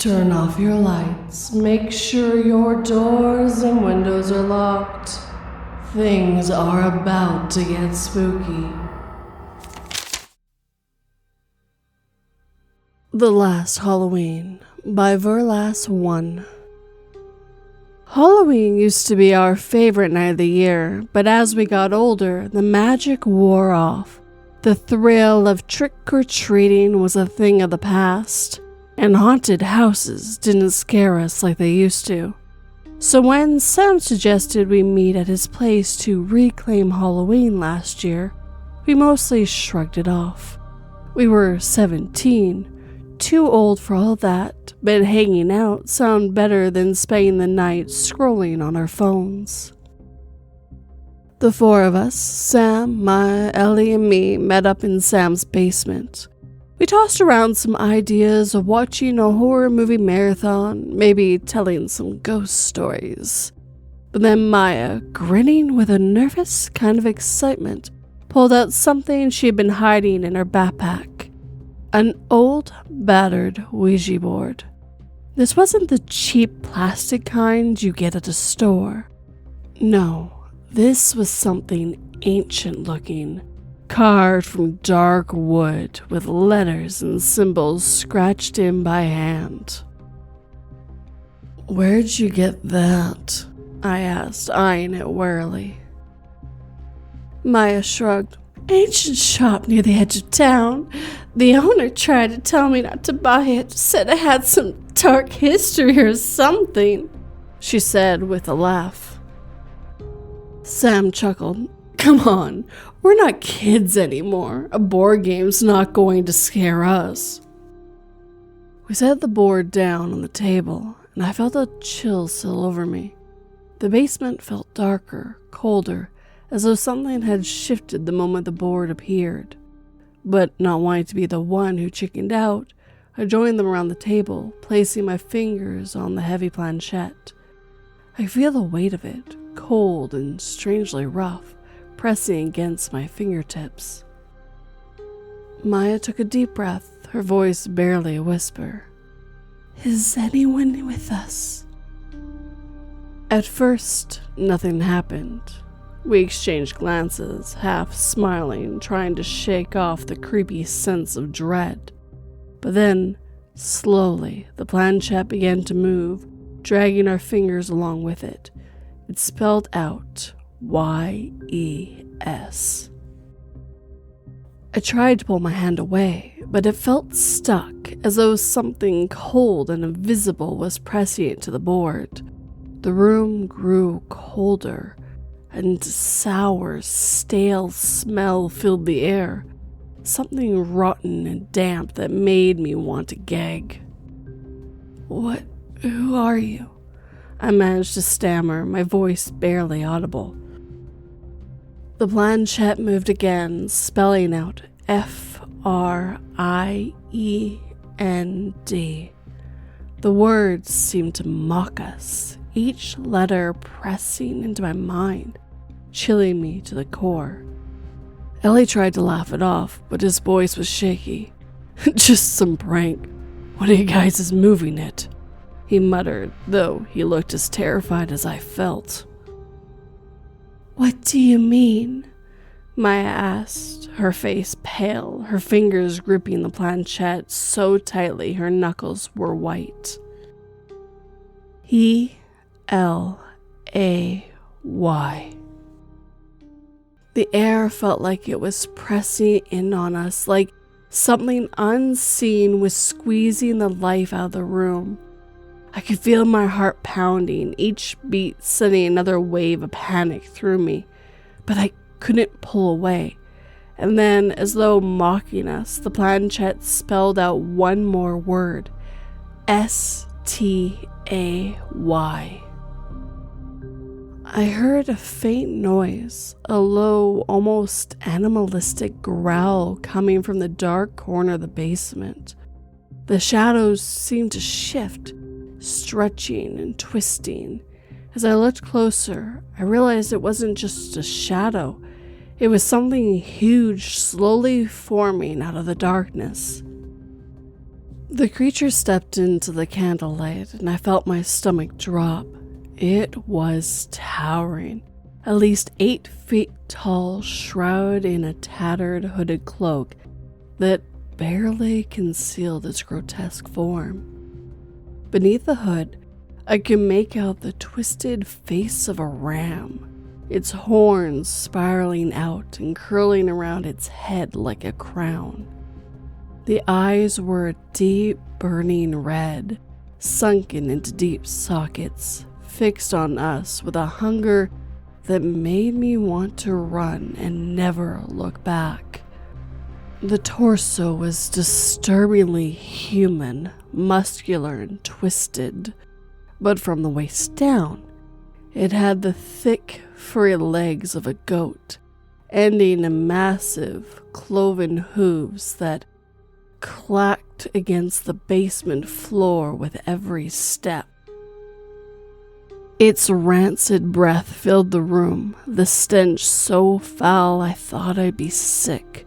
Turn off your lights. Make sure your doors and windows are locked. Things are about to get spooky. The Last Halloween by Verlass1. Halloween used to be our favorite night of the year, but as we got older, the magic wore off. The thrill of trick-or-treating was a thing of the past, and haunted houses didn't scare us like they used to. So when Sam suggested we meet at his place to reclaim Halloween last year, we mostly shrugged it off. We were 17, too old for all that, but hanging out sounded better than spending the night scrolling on our phones. The four of us, Sam, Maya, Ellie, and me, met up in Sam's basement. We tossed around some ideas of watching a horror movie marathon, maybe telling some ghost stories. But then Maya, grinning with a nervous kind of excitement, pulled out something she had been hiding in her backpack. An old, battered Ouija board. This wasn't the cheap plastic kind you get at a store. No, this was something ancient looking. Carved from dark wood with letters and symbols scratched in by hand. "Where'd you get that?" I asked, eyeing it warily. Maya shrugged. "Ancient shop near the edge of town. The owner tried to tell me not to buy it, said it had some dark history or something," she said with a laugh. Sam chuckled. "Come on, we're not kids anymore. A board game's not going to scare us." We set the board down on the table, and I felt a chill settle over me. The basement felt darker, colder, as though something had shifted the moment the board appeared. But not wanting to be the one who chickened out, I joined them around the table, placing my fingers on the heavy planchette. I feel the weight of it, cold and strangely rough, pressing against my fingertips. Maya took a deep breath, her voice barely a whisper. "Is anyone with us?" At first, nothing happened. We exchanged glances, half smiling, trying to shake off the creepy sense of dread. But then, slowly, the planchette began to move, dragging our fingers along with it. It spelled out Y-E-S. I tried to pull my hand away, but it felt stuck, as though something cold and invisible was pressing it to the board. The room grew colder, and sour, stale smell filled the air, something rotten and damp that made me want to gag. Who are you?" I managed to stammer, my voice barely audible. The planchette moved again, spelling out F-R-I-E-N-D. The words seemed to mock us, each letter pressing into my mind, chilling me to the core. Ellie tried to laugh it off, but his voice was shaky. "Just some prank. One of you guys is moving it," he muttered, though he looked as terrified as I felt. "What do you mean?" Maya asked, her face pale, her fingers gripping the planchette so tightly her knuckles were white. E-L-A-Y. The air felt like it was pressing in on us, like something unseen was squeezing the life out of the room. I could feel my heart pounding, each beat sending another wave of panic through me, but I couldn't pull away. And then, as though mocking us, the planchette spelled out one more word, S-T-A-Y. I heard a faint noise, a low, almost animalistic growl coming from the dark corner of the basement. The shadows seemed to shift, stretching and twisting. As I looked closer, I realized it wasn't just a shadow. It was something huge slowly forming out of the darkness. The creature stepped into the candlelight, and I felt my stomach drop. It was towering, at least 8 feet tall, shrouded in a tattered hooded cloak that barely concealed its grotesque form. Beneath the hood, I could make out the twisted face of a ram, its horns spiraling out and curling around its head like a crown. The eyes were a deep, burning red, sunken into deep sockets, fixed on us with a hunger that made me want to run and never look back. The torso was disturbingly human, muscular and twisted, but from the waist down, it had the thick, furry legs of a goat, ending in massive, cloven hooves that clacked against the basement floor with every step. Its rancid breath filled the room, the stench so foul I thought I'd be sick.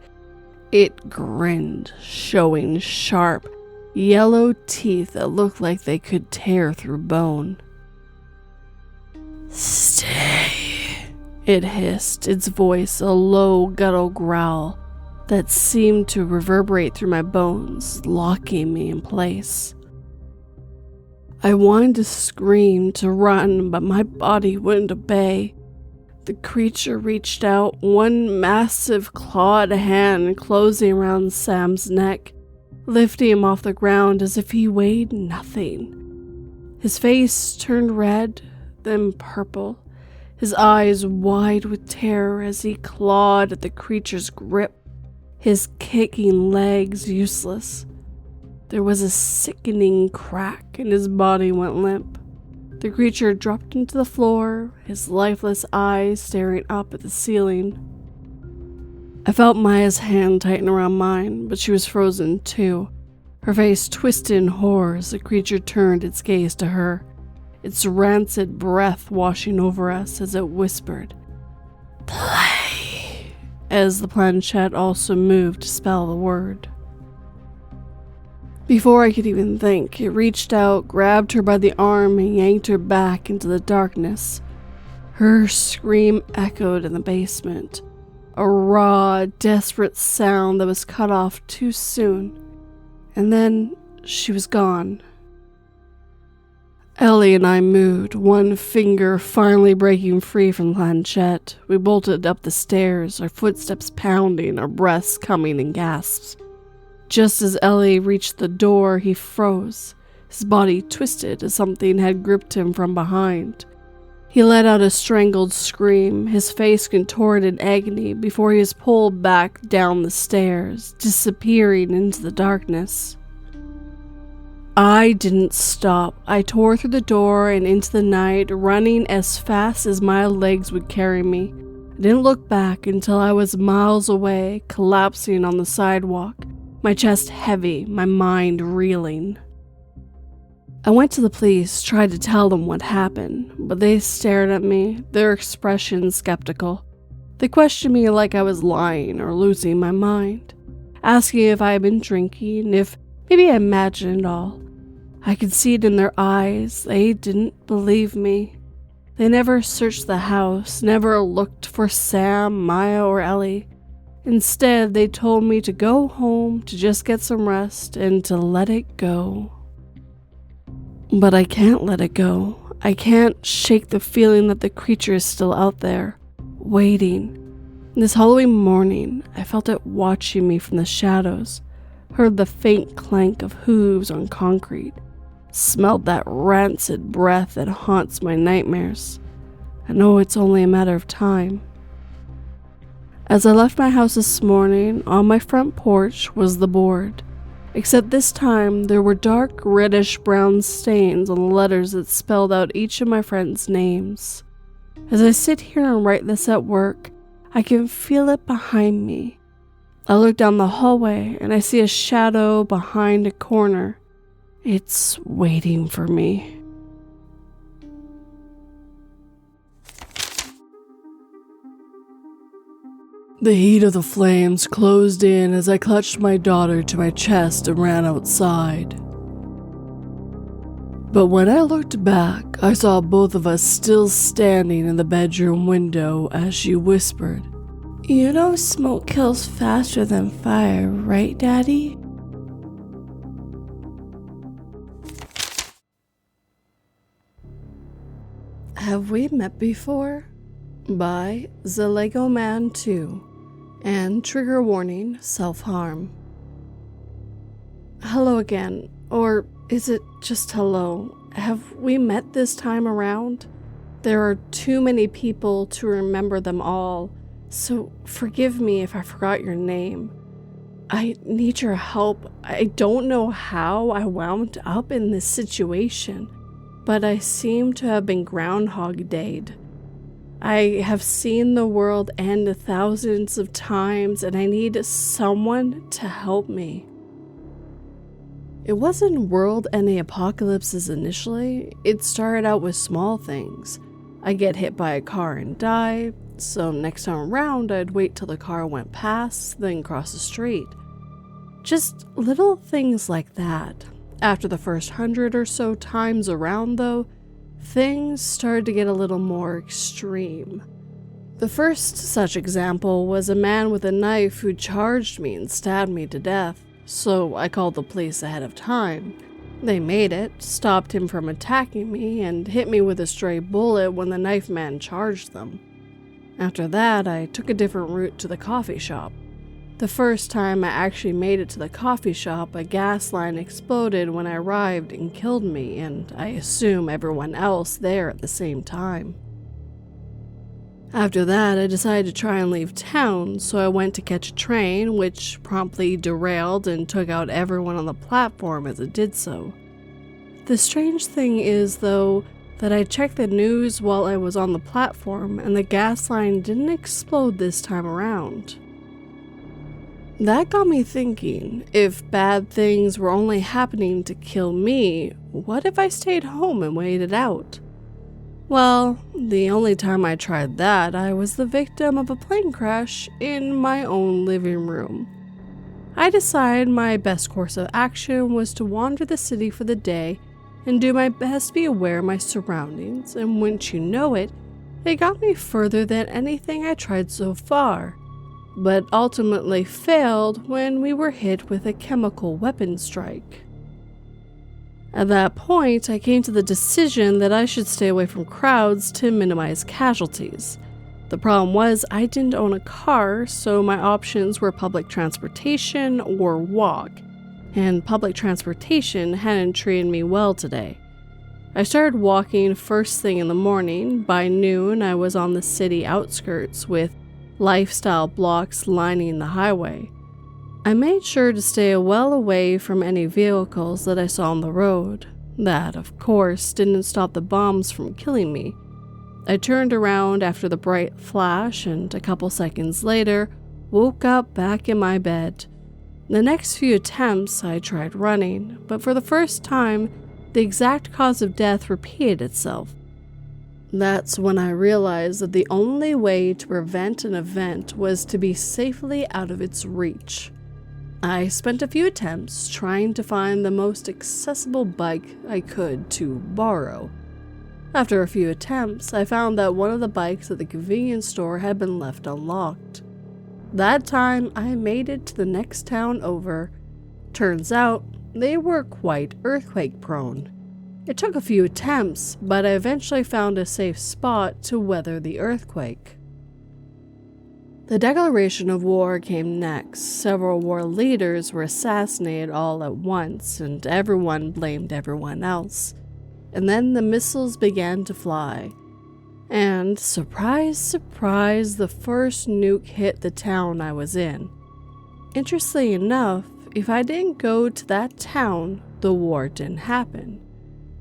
It grinned, showing sharp, yellow teeth that looked like they could tear through bone. "Stay," it hissed, its voice a low, guttural growl that seemed to reverberate through my bones, locking me in place. I wanted to scream, to run, but my body wouldn't obey. The creature reached out, one massive clawed hand closing around Sam's neck, lifting him off the ground as if he weighed nothing. His face turned red, then purple, his eyes wide with terror as he clawed at the creature's grip, his kicking legs useless. There was a sickening crack and his body went limp. The creature dropped into the floor, his lifeless eyes staring up at the ceiling. I felt Maya's hand tighten around mine, but she was frozen too. Her face twisted in horror as the creature turned its gaze to her, its rancid breath washing over us as it whispered, "Play," as the planchette also moved to spell the word. Before I could even think, it reached out, grabbed her by the arm, and yanked her back into the darkness. Her scream echoed in the basement, a raw, desperate sound that was cut off too soon, and then she was gone. Ellie and I moved, one finger finally breaking free from the planchette. We bolted up the stairs, our footsteps pounding, our breaths coming in gasps. Just as Ellie reached the door, he froze. His body twisted as something had gripped him from behind. He let out a strangled scream, his face contorted in agony before he was pulled back down the stairs, disappearing into the darkness. I didn't stop. I tore through the door and into the night, running as fast as my legs would carry me. I didn't look back until I was miles away, collapsing on the sidewalk, my chest heavy, my mind reeling. I went to the police, tried to tell them what happened, but they stared at me, their expressions skeptical. They questioned me like I was lying or losing my mind, asking if I had been drinking, if maybe I imagined it all. I could see it in their eyes. They didn't believe me. They never searched the house, never looked for Sam, Maya, or Ellie. Instead, they told me to go home, to just get some rest, and to let it go. But I can't let it go. I can't shake the feeling that the creature is still out there, waiting. This Halloween morning, I felt it watching me from the shadows, heard the faint clank of hooves on concrete, smelled that rancid breath that haunts my nightmares. I know it's only a matter of time. As I left my house this morning, on my front porch was the board, except this time there were dark reddish-brown stains on the letters that spelled out each of my friends' names. As I sit here and write this at work, I can feel it behind me. I look down the hallway and I see a shadow behind a corner. It's waiting for me. The heat of the flames closed in as I clutched my daughter to my chest and ran outside. But when I looked back, I saw both of us still standing in the bedroom window as she whispered, "You know smoke kills faster than fire, right, Daddy?" Have We Met Before? By The Lego Man 2. And trigger warning, self-harm. Hello again, or is it just hello? Have we met this time around? There are too many people to remember them all, so forgive me if I forgot your name. I need your help. I don't know how I wound up in this situation, but I seem to have been Groundhog Day'd. I have seen the world end thousands of times, and I need someone to help me. It wasn't world-ending apocalypses initially. It started out with small things. I get hit by a car and die, so next time around I'd wait till the car went past, then cross the street. Just little things like that. After the first 100 or so times around though, things started to get a little more extreme. The first such example was a man with a knife who charged me and stabbed me to death. So I called the police ahead of time. They made it, stopped him from attacking me, and hit me with a stray bullet when the knife man charged them. After that, I took a different route to the coffee shop. The first time I actually made it to the coffee shop, a gas line exploded when I arrived and killed me, and I assume everyone else there at the same time. After that, I decided to try and leave town, so I went to catch a train, which promptly derailed and took out everyone on the platform as it did so. The strange thing is, though, that I checked the news while I was on the platform, and the gas line didn't explode this time around. That got me thinking, if bad things were only happening to kill me, what if I stayed home and waited out? Well, the only time I tried that, I was the victim of a plane crash in my own living room. I decided my best course of action was to wander the city for the day and do my best to be aware of my surroundings, and wouldn't you know it, it got me further than anything I tried so far, but ultimately failed when we were hit with a chemical weapon strike. At that point, I came to the decision that I should stay away from crowds to minimize casualties. The problem was I didn't own a car, so my options were public transportation or walk, and public transportation hadn't treated me well today. I started walking first thing in the morning. By noon, I was on the city outskirts with lifestyle blocks lining the highway. I made sure to stay well away from any vehicles that I saw on the road. That, of course, didn't stop the bombs from killing me. I turned around after the bright flash and a couple seconds later woke up back in my bed. The next few attempts I tried running, but for the first time, the exact cause of death repeated itself. That's when I realized that the only way to prevent an event was to be safely out of its reach. I spent a few attempts trying to find the most accessible bike I could to borrow. After a few attempts, I found that one of the bikes at the convenience store had been left unlocked. That time, I made it to the next town over. Turns out, they were quite earthquake-prone. It took a few attempts, but I eventually found a safe spot to weather the earthquake. The declaration of war came next. Several war leaders were assassinated all at once, and everyone blamed everyone else. And then the missiles began to fly. And, surprise, surprise, the first nuke hit the town I was in. Interestingly enough, if I didn't go to that town, the war didn't happen.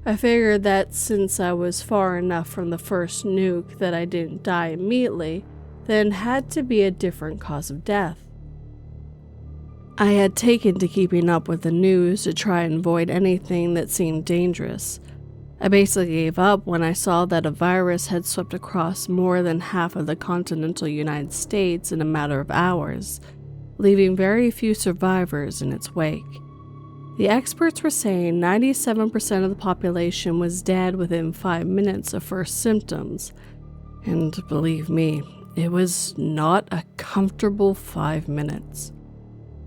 I figured that since I was far enough from the first nuke that I didn't die immediately, then had to be a different cause of death. I had taken to keeping up with the news to try and avoid anything that seemed dangerous. I basically gave up when I saw that a virus had swept across more than half of the continental United States in a matter of hours, leaving very few survivors in its wake. The experts were saying 97% of the population was dead within 5 minutes of first symptoms, and believe me, it was not a comfortable 5 minutes.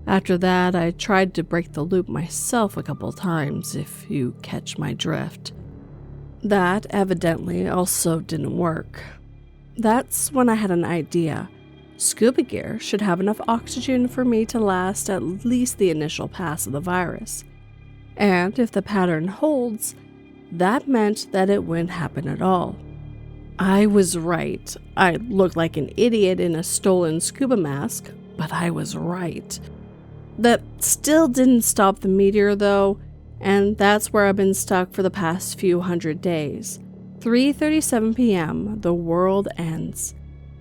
After that, I tried to break the loop myself a couple times, if you catch my drift. That evidently also didn't work. That's when I had an idea. Scuba gear should have enough oxygen for me to last at least the initial pass of the virus. And if the pattern holds, that meant that it wouldn't happen at all. I was right. I looked like an idiot in a stolen scuba mask, but I was right. That still didn't stop the meteor though, and that's where I've been stuck for the past few hundred days. 3:37 p.m., the world ends.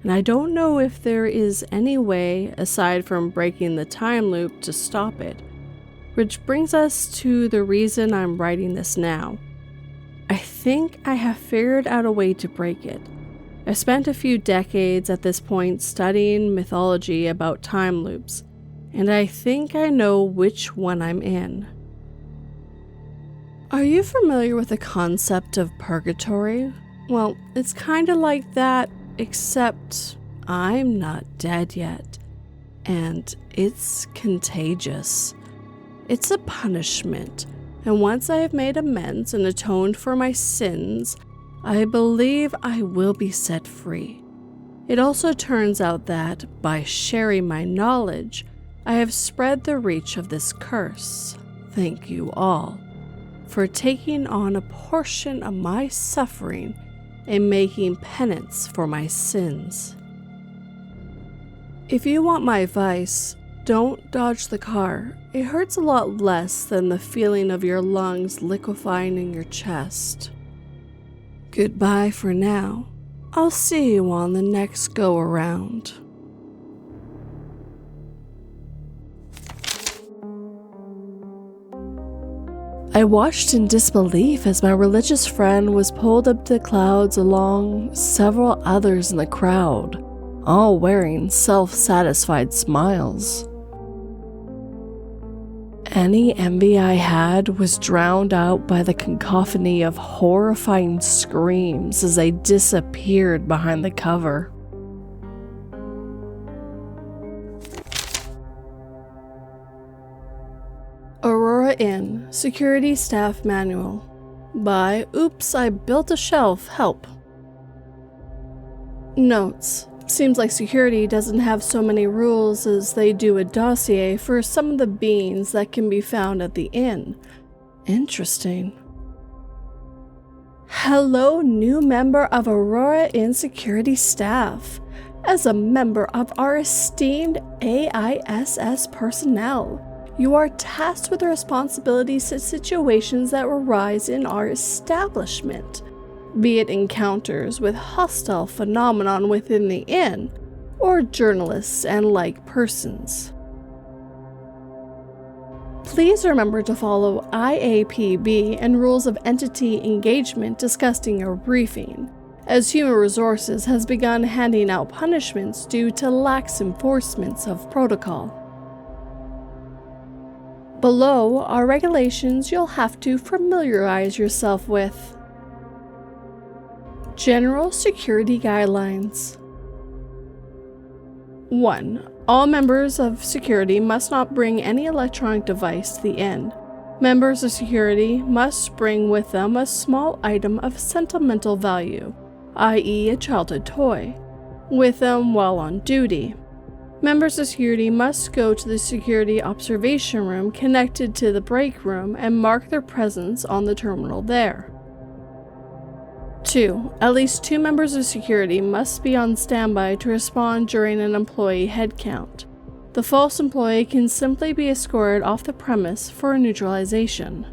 And I don't know if there is any way, aside from breaking the time loop, to stop it. Which brings us to the reason I'm writing this now. I think I have figured out a way to break it. I spent a few decades at this point studying mythology about time loops, and I think I know which one I'm in. Are you familiar with the concept of purgatory? Well, it's kind of like that, except I'm not dead yet, and it's contagious. It's a punishment, and once I have made amends and atoned for my sins, I believe I will be set free. It also turns out that, by sharing my knowledge, I have spread the reach of this curse. Thank you all for taking on a portion of my suffering and making penance for my sins. If you want my advice, don't dodge the car. It hurts a lot less than the feeling of your lungs liquefying in your chest. Goodbye for now. I'll see you on the next go-around. I watched in disbelief as my religious friend was pulled up to the clouds along several others in the crowd, all wearing self-satisfied smiles. Any envy I had was drowned out by the cacophony of horrifying screams as they disappeared behind the cover. Aurora Inn Security Staff Manual by OopsIbuiltashelfhelp. Notes. Seems like security doesn't have so many rules as they do a dossier for some of the beans that can be found at the inn. Interesting. Hello, new member of Aurora Inn security staff. As a member of our esteemed AISS personnel, you are tasked with the responsibilities to situations that arise in our establishment, be it encounters with hostile phenomenon within the inn, or journalists and like persons. Please remember to follow IAPB and rules of entity engagement discussed in your briefing, as Human Resources has begun handing out punishments due to lax enforcements of protocol. Below are regulations you'll have to familiarize yourself with. General Security Guidelines. 1. All members of security must not bring any electronic device to the inn. Members of security must bring with them a small item of sentimental value, i.e. a childhood toy, with them while on duty. Members of security must go to the security observation room connected to the break room and mark their presence on the terminal there. 2. At least 2 members of security must be on standby to respond during an employee head count. The false employee can simply be escorted off the premise for neutralization.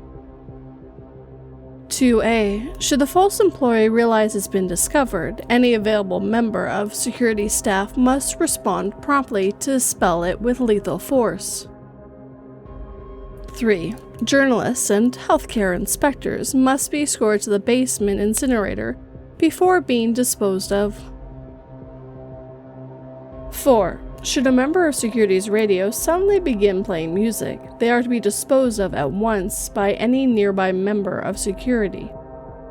2A. Should the false employee realize it's been discovered, any available member of security staff must respond promptly to dispel it with lethal force. 3. Journalists and healthcare inspectors must be escorted to the basement incinerator before being disposed of. 4. Should a member of security's radio suddenly begin playing music, they are to be disposed of at once by any nearby member of security.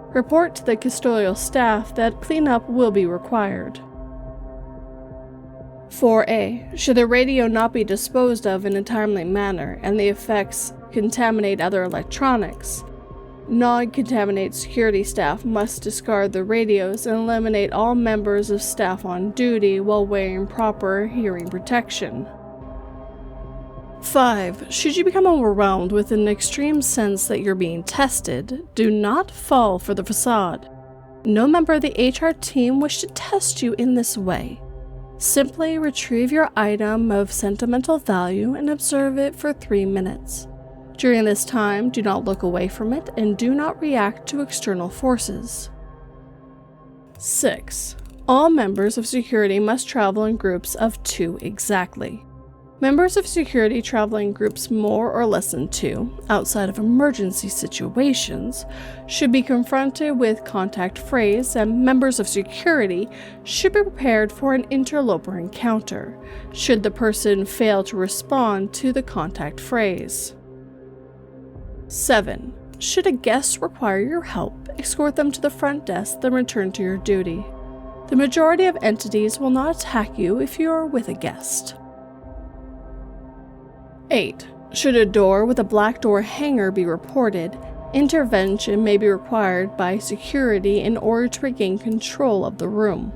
Report to the custodial staff that cleanup will be required. 4A. Should the radio not be disposed of in a timely manner and the effects contaminate other electronics, non-contaminated security staff must discard the radios and eliminate all members of staff on duty while wearing proper hearing protection. 5. Should you become overwhelmed with an extreme sense that you're being tested, do not fall for the facade. No member of the HR team wish to test you in this way. Simply retrieve your item of sentimental value and observe it for 3 minutes. During this time, do not look away from it and do not react to external forces. 6. All members of security must travel in groups of 2 exactly. Members of security traveling in groups more or less than 2, outside of emergency situations, should be confronted with contact phrase, and members of security should be prepared for an interloper encounter, should the person fail to respond to the contact phrase. 7. Should a guest require your help, escort them to the front desk, then return to your duty. The majority of entities will not attack you if you are with a guest. 8. Should a door with a black door hanger be reported, intervention may be required by security in order to regain control of the room.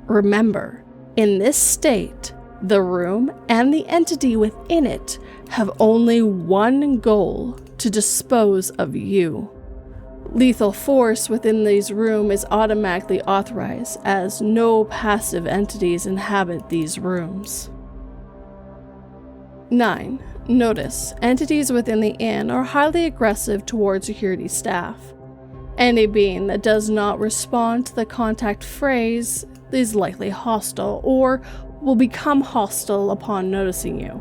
Remember, in this state, the room and the entity within it have only one goal: to dispose of you. Lethal force within this room is automatically authorized, as no passive entities inhabit these rooms. 9. Notice, entities within the inn are highly aggressive towards security staff. Any being that does not respond to the contact phrase is likely hostile or will become hostile upon noticing you.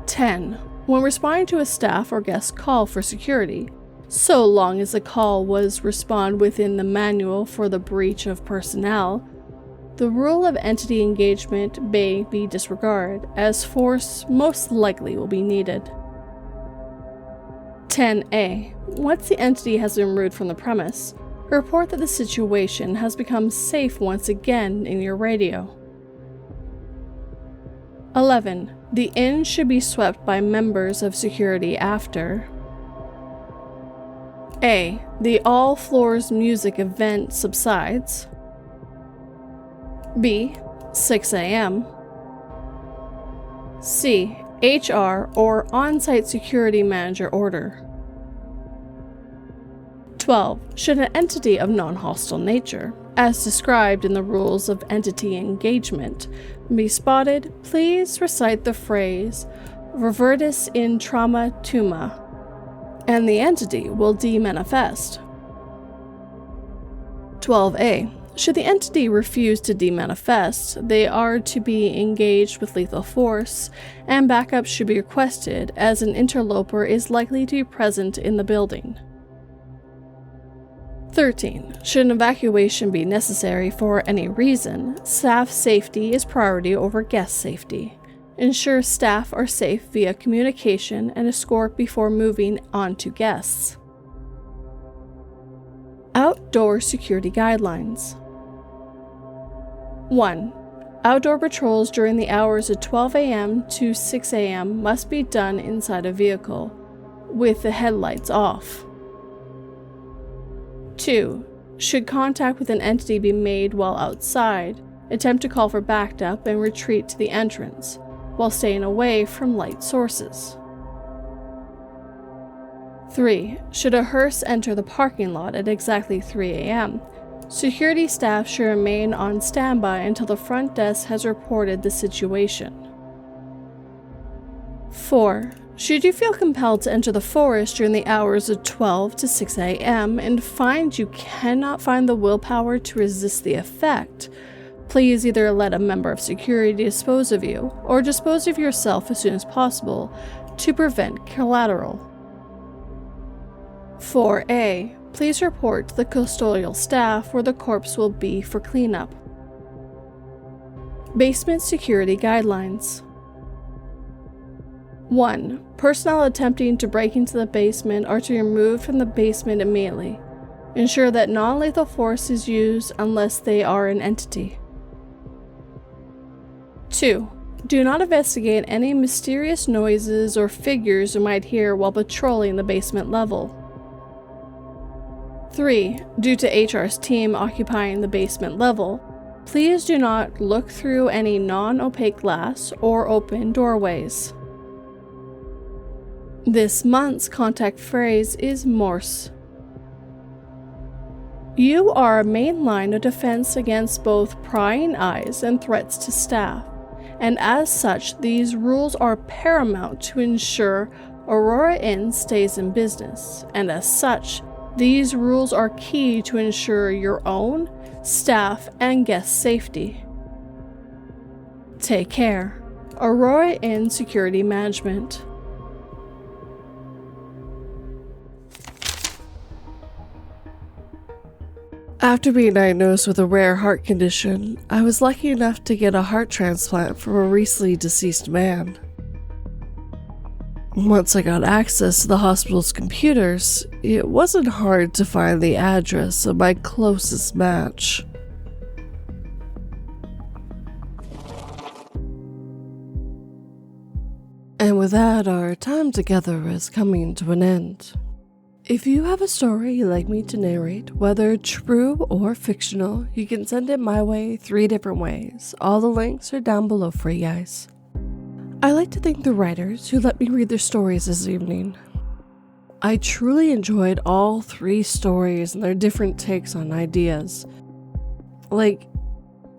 10. When responding to a staff or guest call for security, so long as the call was responded within the manual for the breach of personnel, the rule of entity engagement may be disregarded, as force most likely will be needed. 10A. Once the entity has been removed from the premise, report that the situation has become safe once again in your radio. 11. The inn should be swept by members of security after A. The all floors music event subsides. B. 6 a.m. C. HR or on-site security manager order. 12. Should an entity of non-hostile nature, as described in the rules of entity engagement, be spotted, please recite the phrase "revertis in trauma tuma," and the entity will demanifest. 12A. Should the entity refuse to demanifest, they are to be engaged with lethal force, and backup should be requested, as an interloper is likely to be present in the building. 13. Should an evacuation be necessary for any reason, staff safety is priority over guest safety. Ensure staff are safe via communication and escort before moving on to guests. Outdoor security guidelines. 1. Outdoor patrols during the hours of 12 a.m. to 6 a.m. must be done inside a vehicle, with the headlights off. 2. Should contact with an entity be made while outside, attempt to call for backup and retreat to the entrance, while staying away from light sources. 3. Should a hearse enter the parking lot at exactly 3 a.m., security staff should remain on standby until the front desk has reported the situation. 4. Should you feel compelled to enter the forest during the hours of 12 to 6 a.m. and find you cannot find the willpower to resist the effect, please either let a member of security dispose of you, or dispose of yourself as soon as possible, to prevent collateral. 4A. Please report to the custodial staff where the corpse will be for cleanup. Basement security guidelines. 1. Personnel attempting to break into the basement are to be removed from the basement immediately. Ensure that non-lethal force is used unless they are an entity. 2. Do not investigate any mysterious noises or figures you might hear while patrolling the basement level. 3. Due to HR's team occupying the basement level, please do not look through any non-opaque glass or open doorways. This month's contact phrase is Morse. You are a main line of defense against both prying eyes and threats to staff, and as such, these rules are paramount to ensure Aurora Inn stays in business, and as such, these rules are key to ensure your own, staff, and guest safety. Take care. Aurora Inn Security Management. After being diagnosed with a rare heart condition, I was lucky enough to get a heart transplant from a recently deceased man. Once I got access to the hospital's computers, it wasn't hard to find the address of my closest match. And with that, our time together is coming to an end. If you have a story you'd like me to narrate, whether true or fictional, you can send it my way 3 different ways. All the links are down below for you guys. I like to thank the writers who let me read their stories this evening. I truly enjoyed all 3 stories and their different takes on ideas. Like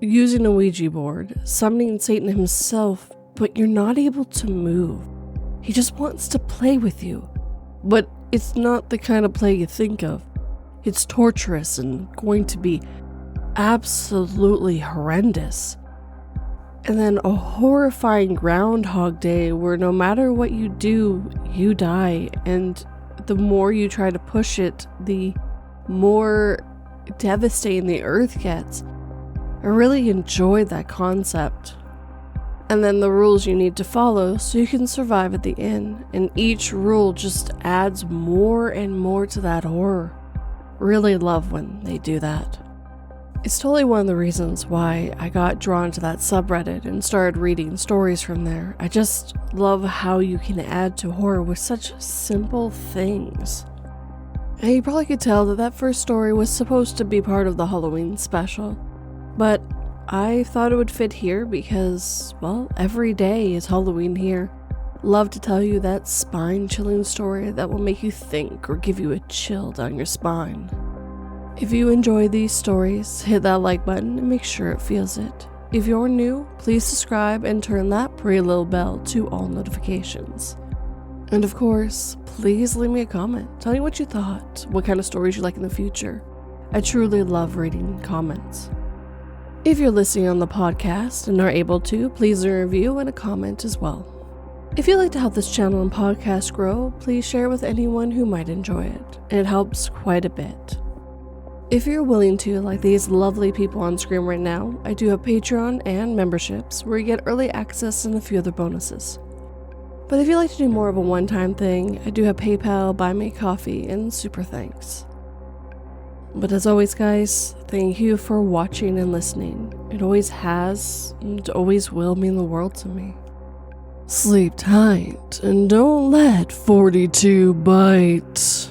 using a Ouija board, summoning Satan himself, but you're not able to move. He just wants to play with you. But it's not the kind of play you think of. It's torturous and going to be absolutely horrendous. And then a horrifying Groundhog Day where no matter what you do, you die. And the more you try to push it, the more devastating the earth gets. I really enjoyed that concept. And then the rules you need to follow so you can survive at the inn, and each rule just adds more and more to that horror. Really love when they do that. It's totally one of the reasons why I got drawn to that subreddit and started reading stories from there. I just love how you can add to horror with such simple things. And you probably could tell that that first story was supposed to be part of the Halloween special, but I thought it would fit here because, well, every day is Halloween here. Love to tell you that spine-chilling story that will make you think or give you a chill down your spine. If you enjoy these stories, hit that like button and make sure it feels it. If you're new, please subscribe and turn that pretty little bell to all notifications. And of course, please leave me a comment. Tell me what you thought, what kind of stories you like in the future. I truly love reading comments. If you're listening on the podcast and are able to, please leave a review and a comment as well. If you'd like to help this channel and podcast grow, please share it with anyone who might enjoy it. It helps quite a bit. If you're willing to, like these lovely people on screen right now, I do have Patreon and memberships where you get early access and a few other bonuses. But if you'd like to do more of a one-time thing, I do have PayPal, Buy Me Coffee, and super thanks. But as always, guys, thank you for watching and listening. It always has and always will mean the world to me. Sleep tight and don't let 42 bite.